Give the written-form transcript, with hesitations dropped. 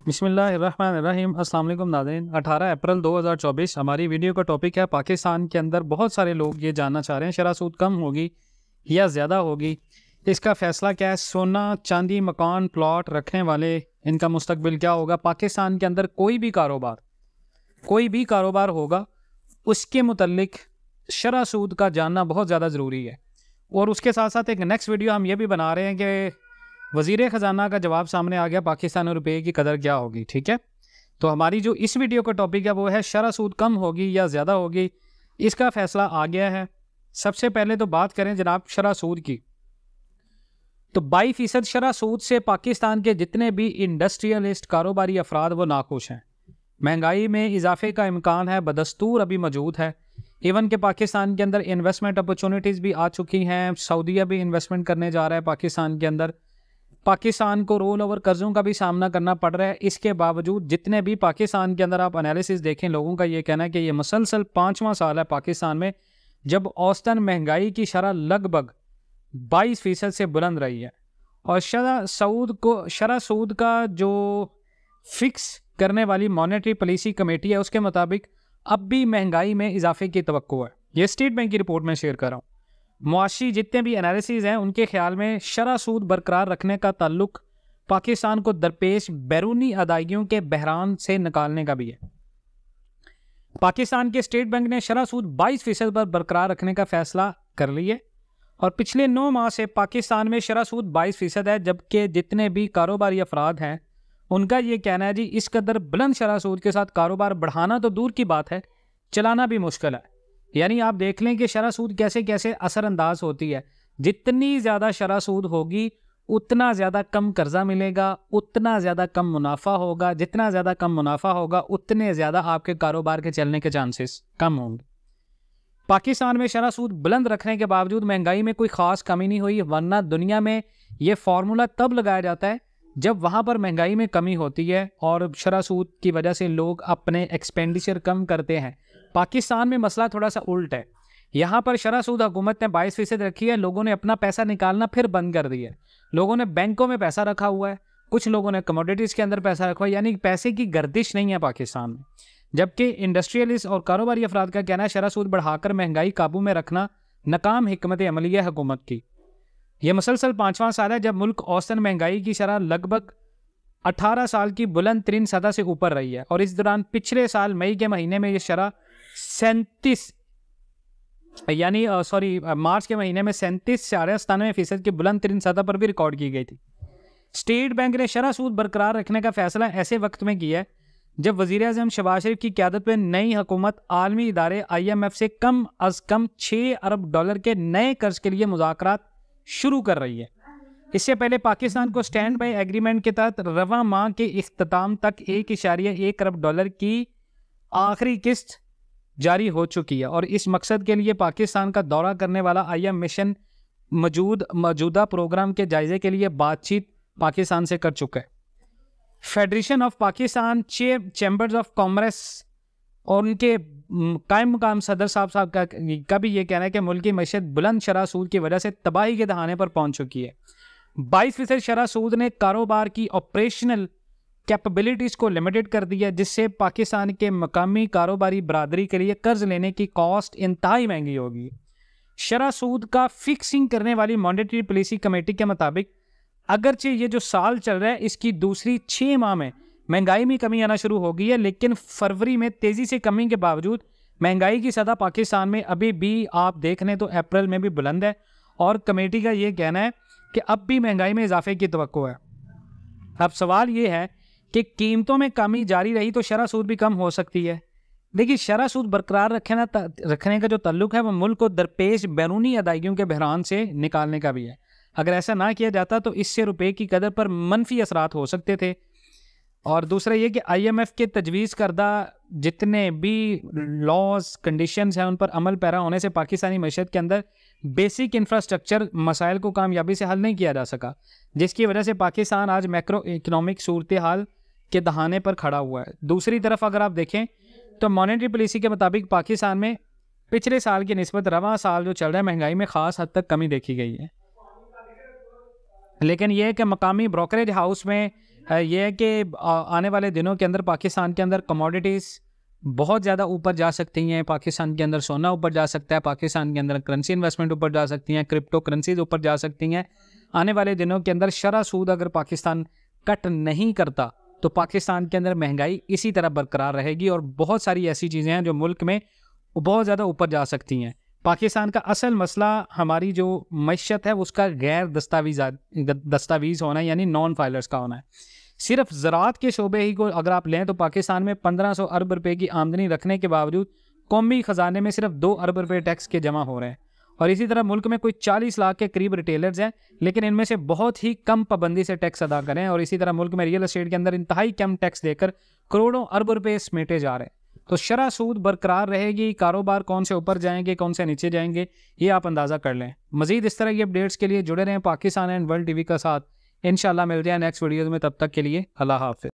बिस्मिल्लाहिर्रहमानिर्रहीम। अस्सलाम वालेकुम नाज़रीन। 18 अप्रैल 2024 हमारी वीडियो का टॉपिक है पाकिस्तान के अंदर बहुत सारे लोग ये जानना चाह रहे हैं शरह सूद कम होगी या ज़्यादा होगी, इसका फ़ैसला क्या है। सोना, चांदी, मकान, प्लॉट रखने वाले इनका मुस्तकबिल क्या होगा। पाकिस्तान के अंदर कोई भी कारोबार होगा उसके मुतल्लिक शरह सूद का जानना बहुत ज़्यादा ज़रूरी है। और उसके साथ साथ एक नेक्स्ट वीडियो हम ये भी बना रहे हैं कि वज़ीर ख़जाना का जवाब सामने आ गया, पाकिस्तान और रुपये की कदर क्या होगी। ठीक है, तो हमारी जो इस वीडियो का टॉपिक है वो है शरह सूद कम होगी या ज़्यादा होगी, इसका फ़ैसला आ गया है। सबसे पहले तो बात करें जनाब शरह सूद की, तो 22% शरह सूद से पाकिस्तान के जितने भी इंडस्ट्रियलिस्ट कारोबारी अफराद वो नाखुश हैं। महंगाई में इजाफे का इम्कान है, बदस्तूर अभी मौजूद है। इवन के पाकिस्तान के अंदर इन्वेस्टमेंट अपॉर्चुनिटीज़ भी आ चुकी हैं। सऊदीया भी इन्वेस्टमेंट करने जा रहा है पाकिस्तान के अंदर। पाकिस्तान को रोल ओवर कर्ज़ों का भी सामना करना पड़ रहा है। इसके बावजूद जितने भी पाकिस्तान के अंदर आप एनालिसिस देखें, लोगों का ये कहना है कि ये मुसलसल 5वां साल है पाकिस्तान में जब औसतन महंगाई की शरह लगभग 22% से बुलंद रही है। और शरह सूद का जो फिक्स करने वाली मॉनेटरी पॉलिसी कमेटी है उसके मुताबिक अब भी महंगाई में इजाफे की तवक्को है। ये स्टेट बैंक की रिपोर्ट में शेयर कर रहा हूँ। मुआशी जितने भी एनालिसिस हैं उनके ख्याल में शरह सूद बरकरार रखने का ताल्लुक पाकिस्तान को दरपेश बैरूनी अदायगियों के बहरान से निकालने का भी है। पाकिस्तान के स्टेट बैंक ने शरह सूद 22% पर बरकरार रखने का फैसला कर लिया और पिछले 9 माह से पाकिस्तान में शरह सूद 22% है, जबकि जितने भी कारोबारी अफराद हैं उनका ये कहना है जी इस कदर बुलंद शरह सूद के साथ कारोबार बढ़ाना तो दूर की बात है, चलाना भी मुश्किल है। यानी आप देख लें कि शरह सूद कैसे कैसे असरअंदाज होती है। जितनी ज़्यादा शरह सूद होगी उतना ज़्यादा कम कर्जा मिलेगा, उतना ज़्यादा कम मुनाफा होगा। जितना ज़्यादा कम मुनाफा होगा उतने ज़्यादा आपके कारोबार के चलने के चांसेस कम होंगे। पाकिस्तान में शरह सूद बुलंद रखने के बावजूद महंगाई में कोई ख़ास कमी नहीं हुई, वरना दुनिया में ये फार्मूला तब लगाया जाता है जब वहाँ पर महंगाई में कमी होती है और शरह सूद की वजह से लोग अपने एक्सपेंडिचर कम करते हैं। पाकिस्तान में मसला थोड़ा सा उल्ट है। यहाँ पर शरह सूद हुकूमत ने 22% रखी है, लोगों ने अपना पैसा निकालना फिर बंद कर दिया है। लोगों ने बैंकों में पैसा रखा हुआ है, कुछ लोगों ने कमोडिटीज़ के अंदर पैसा रखा हुआ है, यानी पैसे की गर्दिश नहीं है पाकिस्तान में। जबकि इंडस्ट्रियलिस्ट और कारोबारी अफराद का कहना है शरह सूद बढ़ाकर महंगाई काबू में रखना नाकाम हिकमत अमली है हुकूमत की। यह मुसलसल 5वां साल है जब मुल्क औसतन महंगाई की शरह लगभग 18 साल की बुलंद तरीन सतह से ऊपर रही है। और इस दौरान पिछले साल मई के महीने में यह शरह मार्च के महीने में 37.97% की बुलंद तरीन सतह पर भी रिकॉर्ड की गई थी। स्टेट बैंक ने शरह सूद बरकरार रखने का फैसला ऐसे वक्त में किया है जब वज़ीर-ए-आज़म शहबाज शरीफ की क़यादत में नई हुकूमत आलमी इदारे IMF से कम अज़ कम $6 अरब के नए कर्ज के लिए मुज़ाकरात शुरू कर रही है। इससे पहले पाकिस्तान को स्टैंड बाई एग्रीमेंट के तहत रवां माह के इख्तिताम तक $1.1 अरब की आखिरी किस्त जारी हो चुकी है और इस मकसद के लिए पाकिस्तान का दौरा करने वाला IMF मिशन मौजूदा प्रोग्राम के जायजे के लिए बातचीत पाकिस्तान से कर चुका है। Federation of Pakistan chambers of commerce और उनके कायम मुकाम सदर साहब का भी ये कहना है कि मुल्क की मईशत बुलंद शरह सूद की वजह से तबाही के दहाने पर पहुंच चुकी है। 22% शरह सूद ने कारोबार की ऑपरेशनल कैपेबिलिटीज़ को लिमिटेड कर दिया, जिससे पाकिस्तान के मकामी कारोबारी बरादरी के लिए कर्ज लेने की कॉस्ट इंतहाई महंगी होगी। शरह सूद का फिक्सिंग करने वाली मॉनेटरी पॉलिसी कमेटी के मुताबिक अगरचे ये जो साल चल रहा है इसकी दूसरी 6 माह में महंगाई में कमी आना शुरू हो गई है, लेकिन फरवरी में तेज़ी से कमी के बावजूद महंगाई की सतह पाकिस्तान में अभी भी आप देख लें तो अप्रैल में भी बुलंद है। और कमेटी का ये कहना है कि अब भी महंगाई में इजाफे की तवक्को है। अब सवाल ये है कि कीमतों में कमी जारी रही तो शरह सूद भी कम हो सकती है। देखिए, शरह सूद बरकरार रखने का जो ताल्लुक है वो मुल्क को दरपेश बैरूनी अदायगियों के बहरान से निकालने का भी है। अगर ऐसा ना किया जाता तो इससे रुपये की कदर पर मनफी असरात हो सकते थे। और दूसरा ये कि IMF के तजवीज़ करदा जितने भी लॉज कंडीशंस हैं उन पर अमल पैरा होने से पाकिस्तानी मईशत के अंदर बेसिक इंफ्रास्ट्रक्चर मसाइल को कामयाबी से हल नहीं किया जा सका, जिसकी वजह से पाकिस्तान आज मैक्रो इकनॉमिक सूरत हाल के दहाने पर खड़ा हुआ है। दूसरी तरफ अगर आप देखें तो मॉनेटरी पॉलिसी के मुताबिक पाकिस्तान में पिछले साल की निस्बत रवां साल जो चल रहा है महंगाई में ख़ास हद तक कमी देखी गई है। लेकिन यह है कि मकामी ब्रोकरेज हाउस में ये है कि आने वाले दिनों के अंदर पाकिस्तान के अंदर कमोडिटीज़ बहुत ज़्यादा ऊपर जा सकती हैं। पाकिस्तान के अंदर सोना ऊपर जा सकता है, पाकिस्तान के अंदर करेंसी इन्वेस्टमेंट ऊपर जा सकती हैं, क्रिप्टो करेंसीज ऊपर जा सकती हैं। आने वाले दिनों के अंदर शरह सूद अगर पाकिस्तान कट नहीं करता तो पाकिस्तान के अंदर महंगाई इसी तरह बरकरार रहेगी और बहुत सारी ऐसी चीज़ें हैं जो मुल्क में बहुत ज़्यादा ऊपर जा सकती हैं। पाकिस्तान का असल मसला हमारी जो मईशत है उसका गैर दस्तावीज़ होना है, यानी नॉन फाइलर्स का होना है। सिर्फ ज़राअत के शोबे ही को अगर आप लें तो पाकिस्तान में 1500 अरब रुपए की आमदनी रखने के बावजूद कौमी ख़जाने में सिर्फ 2 अरब रुपए टैक्स के जमा हो रहे हैं। और इसी तरह मुल्क में कोई 40 लाख के करीब रिटेलर्स हैं, लेकिन इनमें से बहुत ही कम पाबंदी से टैक्स अदा करें। और इसी तरह मुल्क में रियल एस्टेट के अंदर इंतहाई कम टैक्स देकर करोड़ों अरब रुपए समेटे जा रहे हैं। तो शरह सूद बरकरार रहेगी, कारोबार कौन से ऊपर जाएंगे कौन से नीचे जाएंगे ये आप अंदाज़ा कर लें। मज़ीद इस तरह की अपडेट्स के लिए जुड़े रहें पाकिस्तान एंड वर्ल्ड टीवी का साथ। इंशाल्लाह मिलते हैं नेक्स्ट वीडियोज़ में, तब तक के लिए अल्लाह हाफ़िज़।